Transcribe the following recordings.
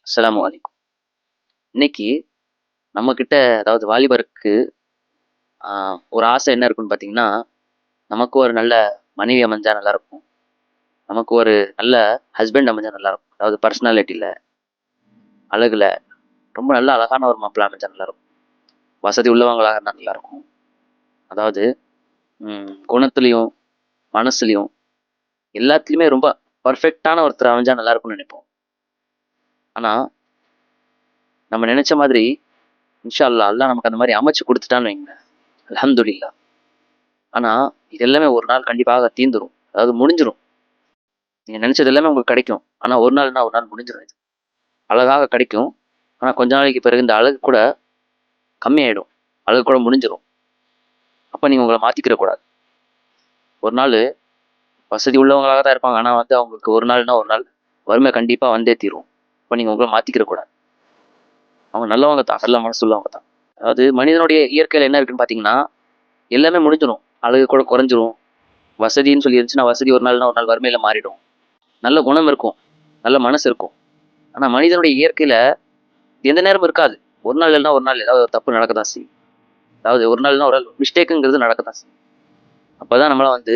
அஸ்ஸலாமு அலைக்கும். இன்னைக்கு நம்மகிட்ட அதாவது வாலிபருக்கு ஆ ஒரு ஆசை என்ன இருக்குன்னு பார்த்தீங்கன்னா, நமக்கு ஒரு நல்ல மனைவி அமைஞ்சா நல்லாயிருக்கும். நமக்கு ஒரு நல்ல ஹஸ்பண்ட் அமைஞ்சா நல்லாயிருக்கும். அதாவது பர்சனாலிட்டில, அழகுல ரொம்ப நல்ல அழகான ஒரு மாப்பிள்ளை அமைஞ்சா நல்லாயிருக்கும். வசதி உள்ளவங்களா இருந்தா நல்லாயிருக்கும். அதாவது குணத்திலயும், மனசுலயும் எல்லாத்துலயுமே ரொம்ப பெர்ஃபெக்ட்டான ஒருத்தர் அமைஞ்சா நல்லாயிருக்கும்னு நெனைப்போம். ஆனா, நம்ம நெனைச்ச மாதிரி இன்ஷா அல்லாஹ், அல்லாஹ் நமக்கு அந்த மாரி அமைச்சு குடுத்துட்டான்னு வைங்களேன், அல்ஹம்துலில்லாஹ். ஆனா, இது எல்லாமே ஒரு நாள் கண்டிப்பாக தீந்துரும். அதாவது முடிஞ்சிரும். நீங்க நெனச்சது எல்லாமே உங்களுக்கு கிடைக்கும். ஆனா, ஒரு நாள்னா ஒரு நாள் முடிஞ்சிரும் இது. அழகாக கிடைக்கும். ஆனா, கொஞ்ச நாளைக்கு பிறகு இந்த அழகு கூட கம்மியாயிடும். அழகு கூட முடிஞ்சிரும். அப்ப நீங்க உங்கள மாத்திக்கிற கூடாது. ஒரு நாளு வசதி உள்ளவங்களாக தான் இருப்பாங்க. ஆனா வந்து அவங்களுக்கு ஒரு நாள்னா ஒரு நாள் வறுமை கண்டிப்பா வந்தே தீரும். அப்ப நீங்க உங்கள மாத்திக்கிற கூடாது. அவங்க நல்லவங்க தான். நல்ல மனசு உள்ளவங்க தான். அதாவது மனிதனுடைய இயற்கையில என்ன இருக்குன்னு பார்த்தீங்கன்னா, எல்லாமே முடிஞ்சிரும். அழகு கூட குறைஞ்சிரும். வசதின்னு சொல்லி இருந்துச்சுன்னா, வசதி ஒரு நாள்னா ஒரு நாள் வறுமையில மாறிடும். நல்ல குணம் இருக்கும். நல்ல மனசு இருக்கும். ஆனா மனிதனுடைய இயற்கையில எந்த நேரமும் இருக்காது. ஒரு நாள் இல்லன்னா ஒரு நாள் ஏதாவது ஒரு தப்பு நடக்க தான் செய்யும். அதாவது ஒரு நாள்னா ஒரு நாள் மிஸ்டேக்குங்கிறது நடக்க தான் செய்யும். அப்பதான் நம்மள வந்து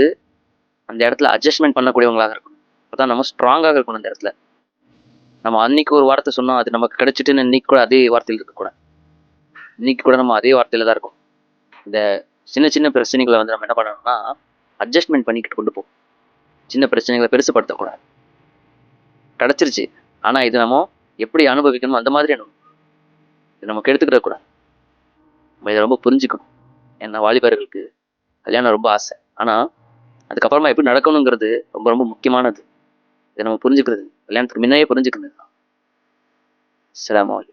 அந்த இடத்துல அட்ஜஸ்ட்மென்ட் பண்ணக்கூடியவங்களாக இருக்கணும். அப்பதான் நம்ம ஸ்ட்ராங்காக இருக்கணும் அந்த இடத்துல. நம்ம அன்னைக்கு ஒரு வார்த்தை சொன்னோம். அது நமக்கு கிடைச்சிட்டுன்னு இன்னைக்கு கூட அதே வார்த்தையில இருக்கக்கூடாது. இன்னைக்கு கூட நம்ம அதே வார்த்தையில தான் இருக்கோம். இந்த சின்ன சின்ன பிரச்சனைகள வந்து நம்ம என்ன பண்ணணும்னா, அட்ஜஸ்ட்மென்ட் பண்ணிக்கிட்டு கொண்டு போணும். சின்ன பிரச்சனைகள பெருசுபடுத்தக்கூடாது. கிடைச்சிருச்சு. ஆனா இது நம்ம எப்படி அனுபவிக்கணுமோ அந்த மாதிரி இத நம்ம கெடுத்துக்கிட கூடாது. நம்ம இத ரொம்ப புரிஞ்சுக்கணும். ஏன்னா வாலிபர்களுக்கு கல்யாணம் ரொம்ப ஆசை. ஆனா, அதுக்கப்புறமா எப்படி நடக்கணுங்கிறது ரொம்ப ரொம்ப முக்கியமானது. இத நம்ம புரிஞ்சுக்கிறது. கல்யாணத்துக்கு முன்னயே புரிஞ்சுக்கணும். அஸ்ஸலாமு அலைக்கும்.